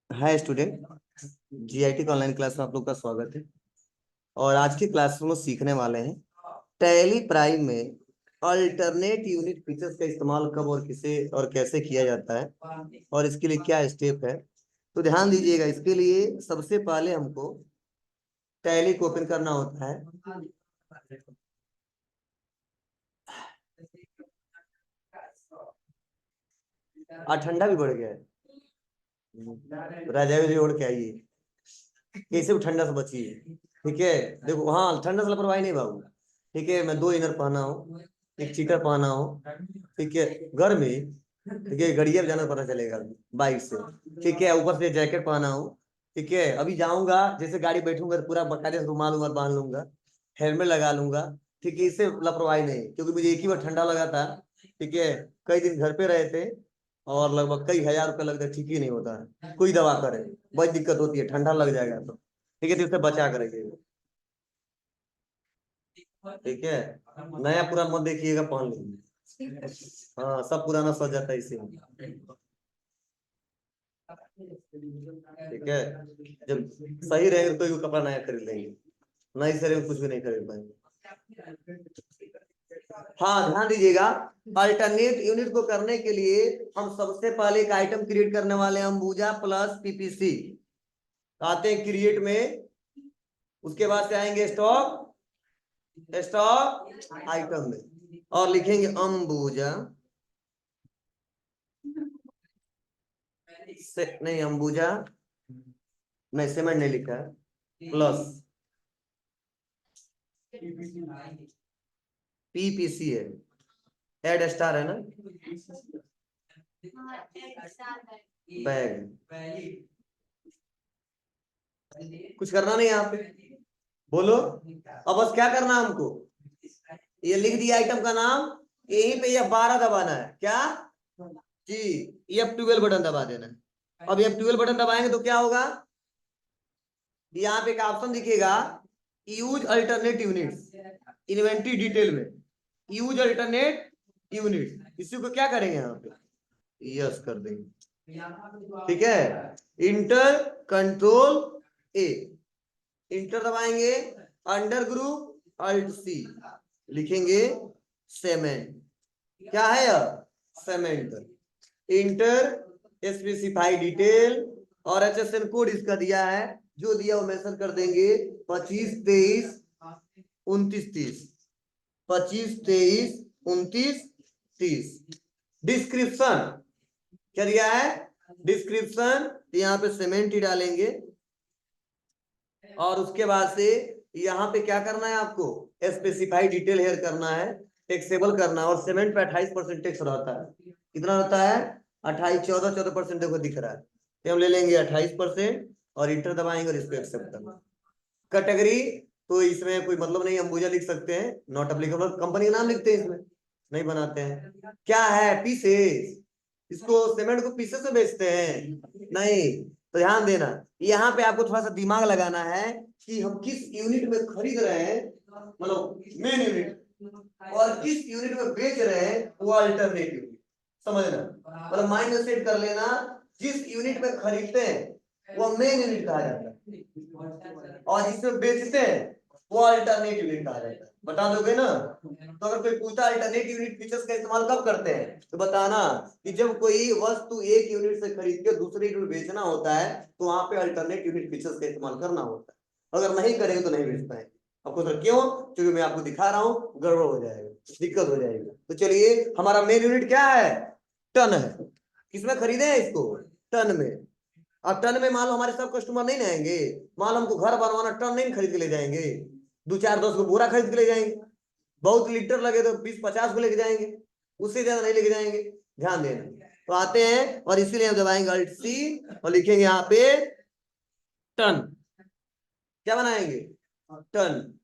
Hi student, GIT का online class में आप लोग का स्वागत है। और आज की क्लास में सीखने वाले हैं टैली प्राइम में अल्टरनेट यूनिट फीचर्स का इस्तेमाल कब और किसे और कैसे किया जाता है और इसके लिए क्या स्टेप है। तो ध्यान दीजिएगा, इसके लिए सबसे पहले हमको टैली को ओपन करना होता है। आज ठंडा भी बढ़ गया है, रजाई ओढ़ के आइए, कैसे भी ठंडा से बचिए। ठीक है, देखो, हाँ, ठंडा से लापरवाही नहीं बाबू। ठीक है, मैं 2 इनर पहना हूँ, एक चीटर पहना हूँ। ठीक है, गर्मी। ठीक है, गड़िया जाना पता चलेगा बाइक से। ठीक है, ऊपर से जैकेट पहना हूँ। ठीक है, अभी जाऊंगा, जैसे गाड़ी बैठूंगा तो पूरा बकायदे से रुमाल उमाल बांध लूंगा, हेलमेट लगा लूंगा। ठीक है, इससे लापरवाही नहीं, क्योंकि मुझे एक ही बार ठंडा लगा था। ठीक है, कई दिन घर पे रहे थे और लगभग कई हजार रुपये लगते, ठीक ही नहीं होता है। कोई दवा करे, बहुत दिक्कत होती है, ठंडा लग जाएगा तो। ठीक है, तो उससे बचा करेंगे। ठीक है, नया पुराना मत देखिएगा, पहन लीजिए। हाँ, सब पुराना सज जाता है इसी में। ठीक है, जब सही रहेगा तो कोई कपड़ा नया खरीद लेंगे, नहीं सही रहेगा कुछ भी नहीं खरीद पाएंगे। हाँ, ध्यान दीजिएगा, अल्टरनेट यूनिट को करने के लिए हम सबसे पहले एक आइटम क्रिएट करने वाले हैं, अंबुजा प्लस पीपीसी। आते हैं क्रिएट में, उसके बाद से आएंगे स्टॉक, स्टॉक आइटम में, और लिखेंगे अंबुजा से, नहीं अंबुजा, नहीं सीमेंट नहीं लिखा है, प्लस पीपीसी है, एड स्टार है ना, बैग। कुछ करना नहीं यहाँ पे, बोलो। अब बस क्या करना है हमको, ये लिख दिया आइटम का नाम, यहीं पे ये 12 दबाना है, क्या जी, F12 बटन दबा देना है। अब F12 बटन दबाएंगे तो क्या होगा, यहाँ पे एक ऑप्शन दिखेगा, use alternate unit, inventory detail में यूज अल्टरनेट यूनिट, इसी को क्या करेंगे यहाँ पे यस कर देंगे। ठीक है, इंटर कंट्रोल ए, इंटर दबाएंगे, अंडर ग्रुप अल्ट सी, लिखेंगे सेमेंट, क्या है यह सेमेंट। इंटर स्पेसिफाई डिटेल और एचएसएन कोड इसका दिया है, जो दिया वो मेंशन कर देंगे, 25 23 29 30, 25 23 29 30। डिस्क्रिप्शन क्या दिया है, डिस्क्रिप्शन यहाँ पे सीमेंट ही डालेंगे, और उसके बाद से यहाँ पे क्या करना है आपको, स्पेसिफाई डिटेल हेयर करना है, टैक्सेबल करना है, और सीमेंट पे 28% टैक्स रहता है। कितना रहता है, 28, 14% देखो दिख रहा है, तो हम ले लेंगे 28% और इंटर दबाएंगे और इसको एक्सेप्ट करना। कैटेगरी तो इसमें कोई मतलब नहीं, अंबुजा लिख सकते हैं, नॉट एप्लीकेबल, कंपनी का नाम लिखते हैं, इसमें नहीं बनाते हैं। क्या है, पीसेस, इसको सीमेंट को पीसेस में बेचते हैं नहीं। तो ध्यान देना, यहाँ पे आपको थोड़ा सा दिमाग लगाना है कि हम किस यूनिट में खरीद रहे हैं, मतलब मेन यूनिट, और किस यूनिट में बेच रहे हैं वो अल्टरनेट यूनिट, समझना। मतलब माइंड में सेट कर लेना, जिस यूनिट में खरीदते हैं वो मेन यूनिट कहा जाता है, और जिसमें बेचते हैं वो अल्टरनेट यूनिट कहा जाता है। बता दोगे ना, तो अगर कोई पूछता अल्टरनेट यूनिट फीचर्स का इस्तेमाल कब करते हैं, तो बताना कि जब कोई वस्तु एक यूनिट से खरीद के दूसरे यूनिट में बेचना होता है, तो वहां पे अल्टरनेट यूनिट फीचर्स का इस्तेमाल करना होता है। अगर नहीं करेंगे तो नहीं बेच पाएंगे। आपको सर क्यों, क्योंकि मैं आपको दिखा रहा हूँ, गड़बड़ हो जाएगा, दिक्कत हो जाएगी। तो चलिए, हमारा मेन यूनिट क्या है, टन है। किसमें खरीदे हैं इसको, टन में। अब टन में मान लो हमारे सब कस्टमर नहीं आएंगे, मान लो हमको घर बनवाना, टन नहीं खरीद के ले जाएंगे, 2 4 10 को बोरा खरीद के ले जाएंगे, बहुत लीटर लगे तो 20 50 को लेके जाएंगे, उससे ज्यादा नहीं लेके जाएंगे। ध्यान देना, तो आते हैं और इसीलिए हम दबाएंगे अल्ट सी और लिखेंगे यहाँ पे टन, क्या बनाएंगे टन,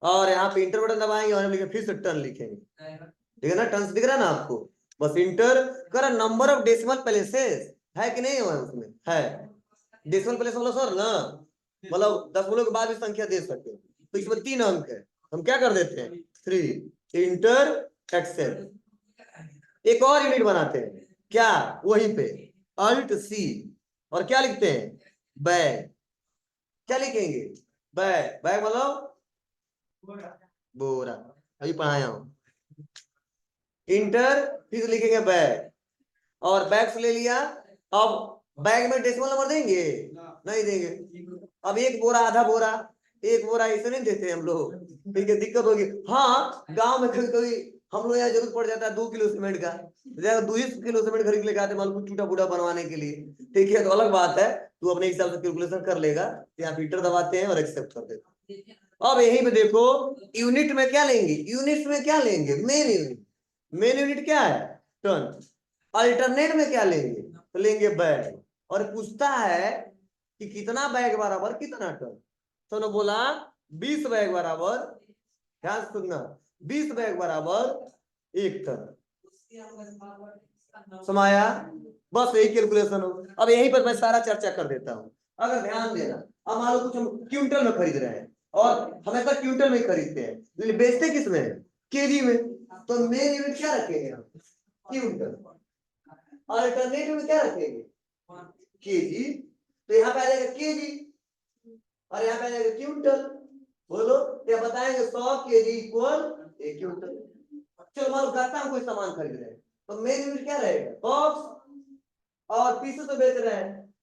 और यहाँ पे इंटर बटन दबाएंगे और हम लिखेंगे, फिर से टन लिखेंगे। ठीक है ना, टन दिख रहा है ना आपको, बस इंटर कर, नंबर ऑफ डेसिमल प्लेसेस है कि नहीं है, उसमें है डेसिमल प्लेस वाला सर ना, मतलब दशमलव के बाद भी संख्या दे सकते हैं, तो इसमें 3 अंक है, हम क्या कर देते हैं 3, इंटर एक्सेल। एक और यूनिट बनाते हैं, क्या वहीं पे अल्ट सी, और क्या लिखते हैं, बैग। क्या लिखेंगे, बैग। बैग मतलब बोरा, अभी पढ़ाया हूं। इंटर, फिर लिखेंगे बैग, और बैग से ले लिया। अब बैग में डेसिमल नंबर देंगे, नहीं देंगे। अब एक बोरा, आधा बोरा, एक बोरा ऐसे नहीं देते हम लोग, ठीक है, दिक्कत होगी। हाँ, गांव में कभी कभी हम लोग यहाँ जरूरत पड़ जाता है 2 किलो सीमेंट का, 2 किलो सीमेंट खरीद लेके आते मान लो टूटा फूटा बनवाने के लिए, ठीक है, तो अलग बात है, तू अपने हिसाब से कैलकुलेशन कर लेगा। यहाँ फिल्टर दबाते हैं और एक्सेप्ट कर देते हैं। अब यहीं पे देखो, यूनिट में क्या लेंगे, यूनिट में क्या लेंगे, मेन यूनिट। मेन यूनिट क्या है, टन। अल्टरनेट में क्या लेंगे, तो लेंगे बैग। और पूछता है कि कितना बैग बराबर कितना टन, तो उन्होंने बोला 20 बैग बराबर, ध्यान से सुनना, 20 बैग बराबर 1 टन। समाया, बस यही कैलकुलेशन हो। अब यहीं पर मैं सारा चर्चा कर देता हूं। अगर ध्यान देना, अब मान लो कुछ हम क्विंटल में खरीद रहे हैं, और हमेशा क्विंटल में ही खरीदते हैं, लेकिन बेचते किस में, केजी में, तो मेन यूनिट क्या रखेंगे हम, क्विंटल। अल्टरनेटिव में क्या रखेंगे, केजी। तो यहाँ पे आ जाएगा केजी, और यहाँ पे आ जाएगा क्विंटल। बोलो, क्या बताएंगे, 100 केजी इक्वल 1 क्विंटल। चलो मान लो गत्ता में कोई सामान खरीद रहे हैं, तो मेन यूनिट क्या रहेगा, बॉक्स, और पीसेस तो बेच रहे हैं,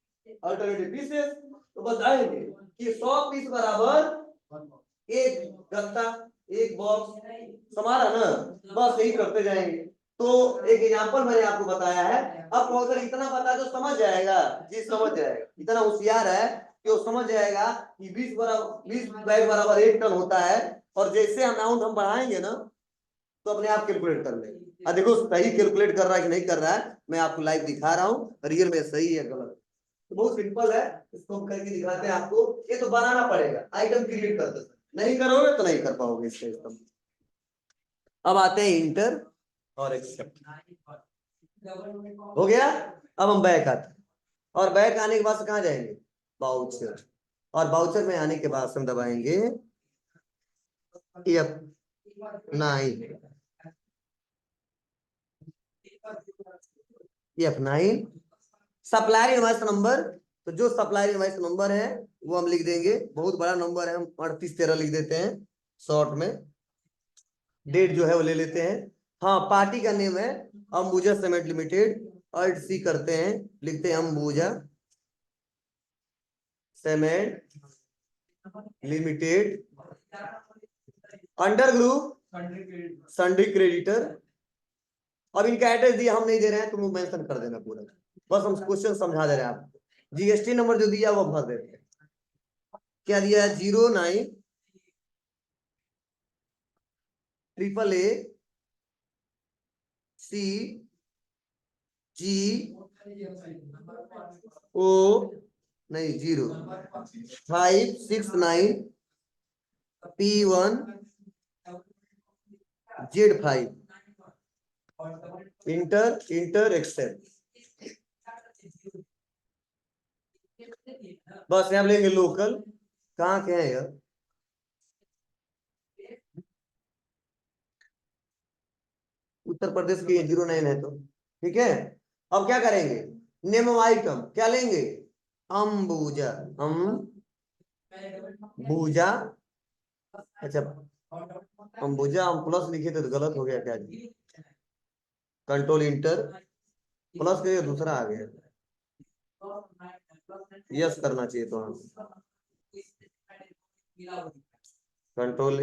अल्टरनेटिव पीसेस। तो बताएंगे कि 100 पीस बराबर 1 गत्ता, 1 बॉक्स, समारा ना, बस यही करते जाएंगे। तो एक एग्जांपल मैंने आपको बताया है। अब प्रोफेसर इतना बता दो समझ जाएगा, जी समझ जाएगा, इतना होशियार है कि वो समझ जाएगा कि 20 बैग बराबर 1 टन होता है। और जैसे अमाउंट हम बढ़ाएंगे ना, तो अपने आप कैलकुलेट कर लेंगे। देखो सही कैलकुलेट कर रहा है कि नहीं कर रहा है, मैं आपको लाइव दिखा रहा हूँ, रियल में सही है गलत। तो बहुत सिंपल है, इसको हम करके दिखाते हैं आपको। ये तो बनाना पड़ेगा, आइटम क्रिएट कर दो, नहीं करोगे तो नहीं कर पाओगे इसका इस्तेमाल। अब आते हैं इंटर और एक्सेप्ट, हो गया। अब हम बैक आते हैं, और बैक आने के बाद से कहाँ जाएंगे, बाउचर। और बाउचर में आने के बाद से हम दबाएंगे F9, F9 supplier invoice number. तो जो सप्लायर इनवॉइस नंबर है वो हम लिख देंगे, बहुत बड़ा नंबर है, हम 3813 लिख देते हैं शॉर्ट में। डेट जो है वो ले लेते हैं। हाँ, पार्टी का नेम है Ambuja cement limited, alt C करते हैं, लिखते हैं Ambuja cement limited, under group sundry creditor. अब इनका एड्रेस दिया हम नहीं दे रहे हैं, तुम मेंशन कर देना पूरा, बस हम क्वेश्चन समझा दे रहे हैं आपको। जीएसटी नंबर जो दिया वो भर देते हैं। क्या दिया है, 09AAACGO, नहीं 0569P1Z5, इंटर एक्सेप्ट। बस यहाँ लेंगे लोकल, कहाँ के हैं यार, उत्तर प्रदेश के 09 है तो ठीक है। अब क्या करेंगे, नेम ऑफ आइटम क्या लेंगे, अंबुजा, अंबुजा। अच्छा, अंबुजा हम प्लस लिखे थे तो गलत हो गया क्या जी, कंट्रोल इंटर प्लस के दूसरा आ गया, यस करना चाहिए तो हम कंट्रोल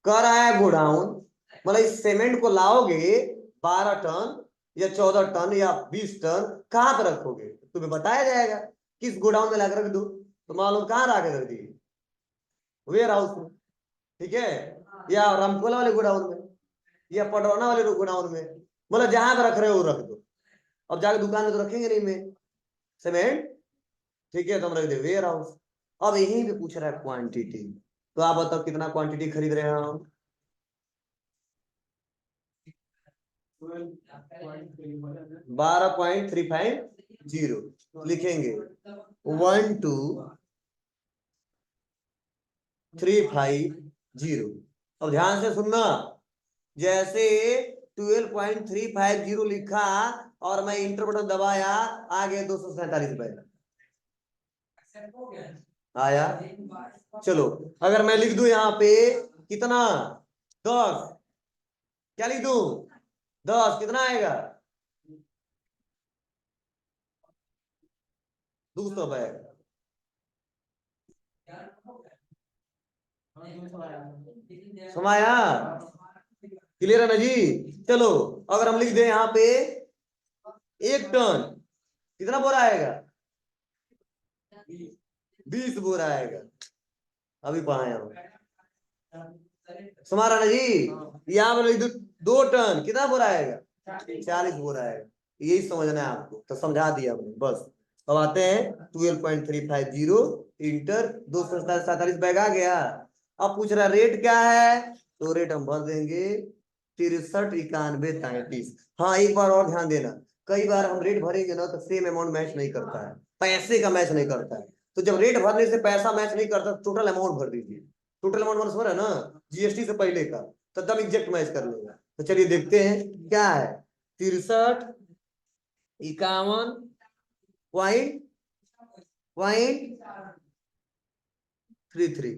कर रहा है गोडाउन। मतलब इस सीमेंट को लाओगे 12 टन या 14 टन या 20 टन, कहां पर रखोगे, तुम्हें बताया जाएगा किस गोडाउन में लाकर रख दो, तो मालूम कहां ला के रख दिए, वेयर हाउस में, ठीक है, या रामकोला वाले गोडाउन में, या पडरौना वाले गोडाउन में, मतलब जहां पर रख रहे हो वो रख दो। अब जाके दुकान में तो रखेंगे नहीं में सीमेंट, ठीक है, तो हम रख दे वेयर हाउस। अब यहीं पे पूछ रहा है क्वांटिटी, तो आप बताओ कितना क्वांटिटी खरीद रहे हैं हम, 12.350 लिखेंगे, 12350। अब ध्यान से सुनना, जैसे 12.350 लिखा और मैं इंटर बटन दबाया, आ गया 247 रुपए आया। चलो अगर मैं लिख दूं यहाँ पे कितना 10, क्या लिख दूं 10, कितना आएगा 200 बैग। समाया क्लियर है ना जी। चलो अगर हम लिख दें यहाँ पे 1 टन, कितना बोरा आएगा 20 बोरा आएगा। अभी पढ़ाए हम समारा ना जी। यहाँ पर लिख दो 2 टन, कितना बोरा आएगा 40 बोरा आएगा। यही समझना है आपको, तो समझा दिया हमने बस। अब आते हैं 12.350 इंटर 247 बैग आ गया। अब पूछ रहा रेट क्या है, तो रेट हम भर देंगे 63, 91, 33। हाँ एक बार और ध्यान देना, कई बार हम रेट भरेंगे ना तो सेम अमाउंट मैच नहीं करता है, पैसे का मैच नहीं करता है। तो जब रेट भरने से पैसा मैच नहीं करता, टोटल अमाउंट भर दीजिए। टोटल अमाउंट समझ रहे हैं ना, जीएसटी से पहले का, तो तब एग्जैक्ट मैच कर लेगा। तो चलिए देखते हैं क्या है 63, 51 पॉइंट 33।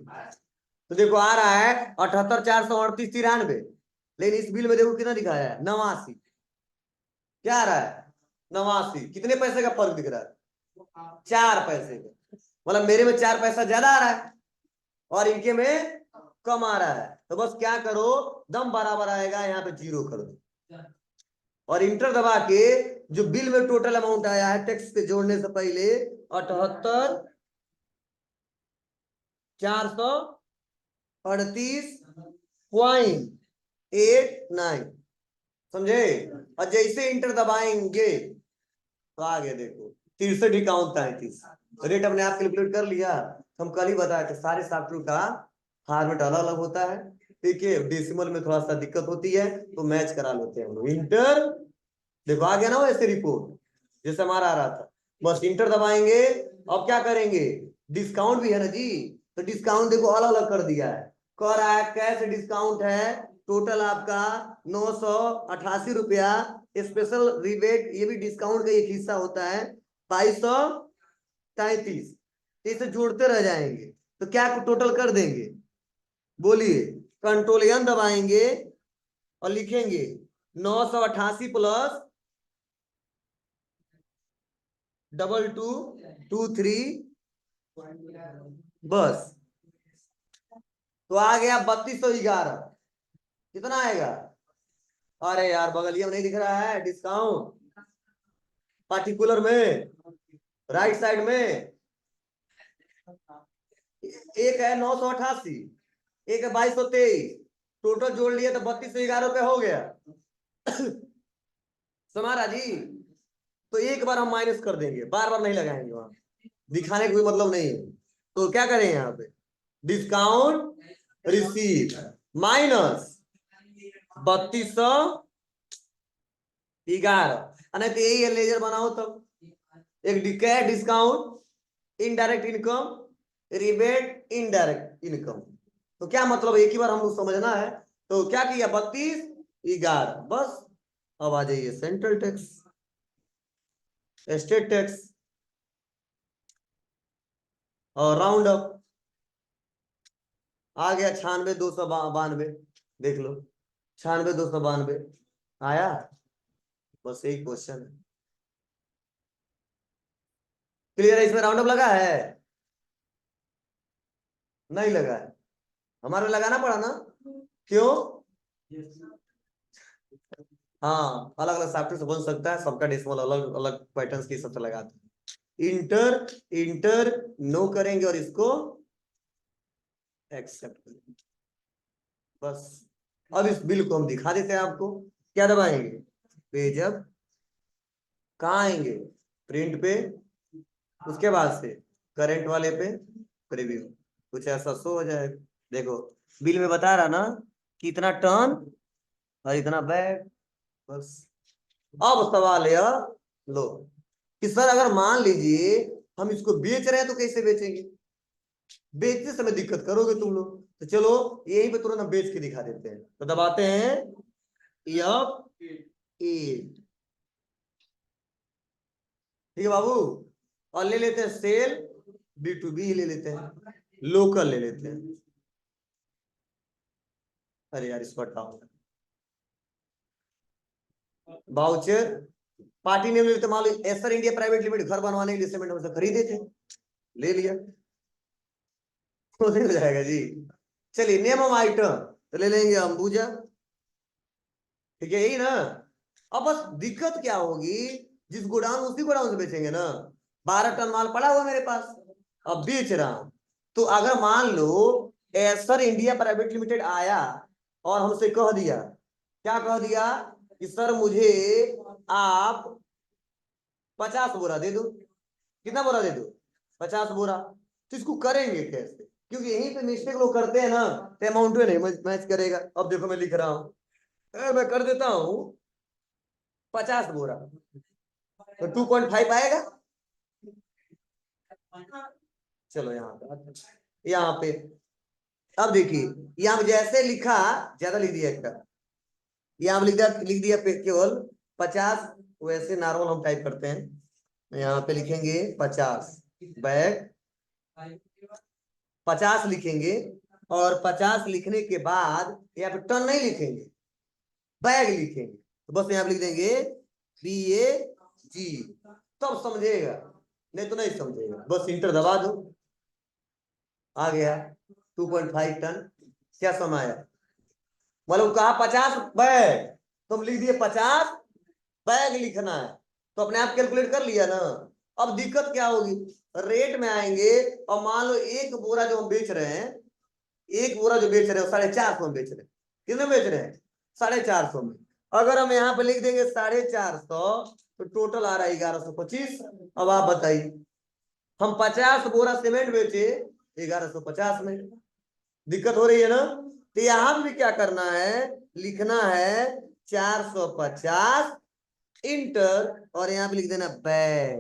तो देखो आ रहा है 78,438.93। लेकिन इस बिल में देखो कितना दिखाया है 89। क्या आ रहा है 89, कितने पैसे का फर्क दिख रहा है 4 पैसे का। मतलब मेरे में 4 पैसा ज्यादा आ रहा है और इनके में कम आ रहा है। तो बस क्या करो, दम बराबर आएगा यहाँ पे 0 कर दो और इंटर दबा के जो बिल में टोटल अमाउंट आया है टैक्स के जोड़ने से पहले 78,438.89 समझे। और जैसे इंटर दबाएंगे तो आ गया देखो 63, 51, 33। रेट अपने आप कैलकुलेट कर लिया। हम कल ही बताया कि सारे सॉफ्टवेयर का फॉर्मेट अलग अलग होता है, ठीक है। डेसिमल में थोड़ा सा दिक्कत होती है तो मैच करा लेते हैं हम लोग। इंटर देखो आ गया ना वैसे रिपोर्ट जैसे हमारा आ रहा था, बस इंटर दबाएंगे। अब क्या करेंगे, डिस्काउंट भी है ना जी, तो डिस्काउंट देखो अलग अलग कर दिया है। कह रहा है कैश डिस्काउंट है टोटल आपका 988 रुपया। स्पेशल रिबेट ये भी डिस्काउंट का एक हिस्सा होता है 2233। इसे जोड़ते रह जाएंगे तो क्या टोटल कर देंगे, बोलिए। कंट्रोल एन दबाएंगे और लिखेंगे 988 प्लस 2223, बस। तो आ गया 3211। कितना आएगा, अरे यार बगलिया में नहीं दिख रहा है डिस्काउंट, पार्टिकुलर में राइट साइड में एक है 988, एक है 2223, टोटल जोड़ लिया तो 3211 हो गया समारा जी। तो एक बार हम माइनस कर देंगे, बार बार नहीं लगाएंगे, वहां दिखाने का कोई मतलब नहीं है। तो क्या करें यहाँ पे, डिस्काउंट रिसीव माइनस 3211, नहीं तो यही है लेजर बनाओ तब। एक discount indirect income, rebate indirect income. तो क्या मतलब एक ही बार हम लोग समझना है। तो क्या किया 3211, बस। अब आ जाइए सेंट्रल टैक्स, स्टेट टैक्स और राउंड अप। आ गया 96,292, देख लो 96,292 आया। बस एक क्वेश्चन है, क्लियर है। इसमें राउंड अप लगा है नहीं लगा है, हमारे लगाना पड़ा ना, क्यों। हाँ अलग अलग सॉफ्टवेयर से बन सकता है, सबका डेसिमल अलग अलग पैटर्न्स के हिसाब से लगाते हैं। इंटर इंटर नो करेंगे और इसको एक्सेप्ट करेंगे, बस। अब इस बिल को हम दिखा देते हैं आपको। क्या दबाएंगे, पेज अप, कहाँ आएंगे प्रिंट पे, उसके बाद से करंट वाले पे प्रीव्यू, कुछ ऐसा शो हो जाएगा। देखो बिल में बता रहा ना कि इतना टर्न और इतना बैग, बस। अब सवाल है लो कि सर अगर मान लीजिए हम इसको बेच रहे हैं तो कैसे बेचेंगे, बेचते समय दिक्कत करोगे तुम लोग। तो चलो यही पे तुरंत हम बेच के दिखा देते हैं। तो दबाते हैं F 8। ठीक है बाबू। और ले लेते हैं सेल B2B ले लेते हैं, लोकल ले लेते हैं। अरे यार इसको हटाओ। वाउचर पार्टी नेम ले लेते, मान लो एसर इंडिया प्राइवेट लिमिटेड, घर बनवाने के लिए सीमेंट हमसे खरीदे थे, ले लिया, हो जाएगा जी। चलिए नेम ऑफ आइटम तो ले लेंगे अंबुजा। ठीक है यही ना। अब बस दिक्कत क्या होगी, जिस गोडाउन उसी गोडाउन से बेचेंगे ना। 12 टन माल पड़ा हुआ मेरे पास, अब बेच रहा हूं। तो अगर मान लो एसर इंडिया प्राइवेट लिमिटेड आया और हमसे कह दिया, क्या कह दिया कि सर मुझे आप 50 बोरा दे दो। कितना बोरा दे दो? 50 बोरा। तो इसको करेंगे कैसे, क्योंकि यहीं पे मिस्टेक लोग करते हैं ना, तो अमाउंट में नहीं मैच करेगा। अब देखो मैं लिख रहा हूं, मैं कर देता हूं 50 बोरा, तो 2.5 आएगा। चलो यहाँ पे अब देखिए, यहाँ जैसे लिखा, ज्यादा लिख दिया एक, यहाँ लिख दिया केवल 50, वैसे नॉर्मल हम टाइप करते हैं। यहाँ पे लिखेंगे 50 बैग, 50 लिखेंगे। और 50 लिखने के बाद यहाँ पे टन नहीं लिखेंगे, बैग लिखेंगे। तो बस यहाँ पे लिख देंगे BAG, तब समझेगा, नहीं तो नहीं समझेगा। बस इंटर दबा दो, आ गया 2.5 टन। क्या समाया, मतलब कहा 50 बैग, तुम लिख दिए 50 बैग लिखना है, तो अपने आप कैलकुलेट कर लिया ना। अब दिक्कत क्या होगी, रेट में आएंगे और मान लो एक बोरा जो हम बेच रहे हैं, एक बोरा जो बेच रहे हो 450 में बेच रहे हैं। कितने बेच रहे हैं? 450 में। अगर हम यहाँ पे लिख देंगे 450, तो टोटल आ रहा है 1125। अब आप बताइए, हम 50 बोरा सीमेंट बेचे 1150 में, दिक्कत हो रही है ना। तो यहां भी क्या करना है, लिखना है 450 इंटर, और यहाँ पे लिख देना बैग।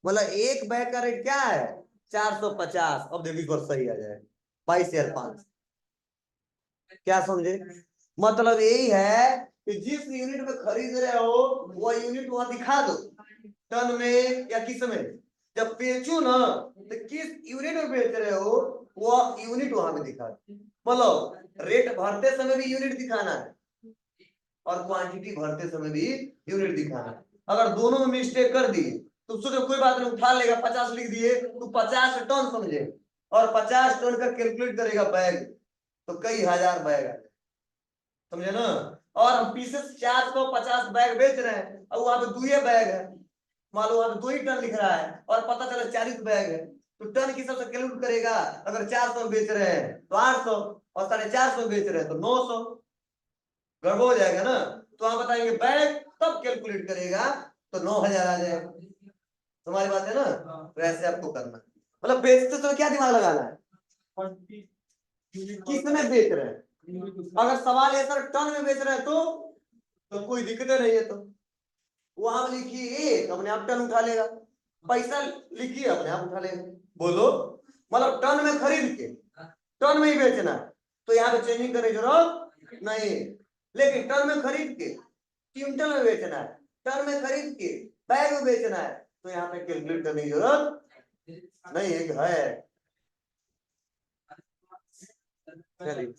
मतलब एक बैग का रेट क्या है? 450। अब देखिए और सही आ जाए 22,500। क्या समझे, मतलब यही है कि जिस यूनिट में खरीद रहे हो वह यूनिट वहां दिखा दो, टन में या किस में। जब बेचो ना, तो किस यूनिट में बेच रहे हो वह यूनिट वहां पे दिखा दो। मतलब रेट भरते समय भी यूनिट दिखाना है और क्वांटिटी भरते समय भी यूनिट दिखाना है। अगर दोनों में मिस्टेक कर दिए तो सोचो कोई बात नहीं, उठा लेगा, 50 लिख दिए तो 50 टन समझे, और 50 टन का कैलकुलेट करेगा बैग, तो कई हजार बैग है, समझे ना। और हम पीसेस 450 बैग बेच रहे हैं और वहां पे 2 बैग है, मान लो वहां पे 2 ही टन लिख रहा है और पता चला 40 बैग है, तो टन की सबसे कैलकुलेट करेगा। अगर 400 बेच रहे हैं तो 800, और 450 बेच रहे हैं तो 900, गड़बड़ हो जाएगा ना। तो आप बताएंगे बैग, तब कैलकुलेट करेगा तो 9,000 आ जाएगा। तुम्हारी बात है ना। तो ऐसे आपको करना है, मतलब बेचते तो क्या दिमाग लगाना है, किसमें बेच रहे हैं। अगर सवाल ये सर टन में बेच रहे हैं तो कोई दिक्कत नहीं है। तो वहां लिखिए तो अपने आप टन उठा लेगा, पैसा लिखिए अपने आप उठा लेगा। बोलो, मतलब टन में खरीद के टन में ही बेचना है, तो यहाँ पे चेंजिंग करने की जरूरत नहीं। लेकिन टन में खरीद के क्विंटल में बेचना है, टन में खरीद के बैग में बेचना है, तो यहाँ पे कैलकुलेट करने की जरूरत नहीं है। चलिए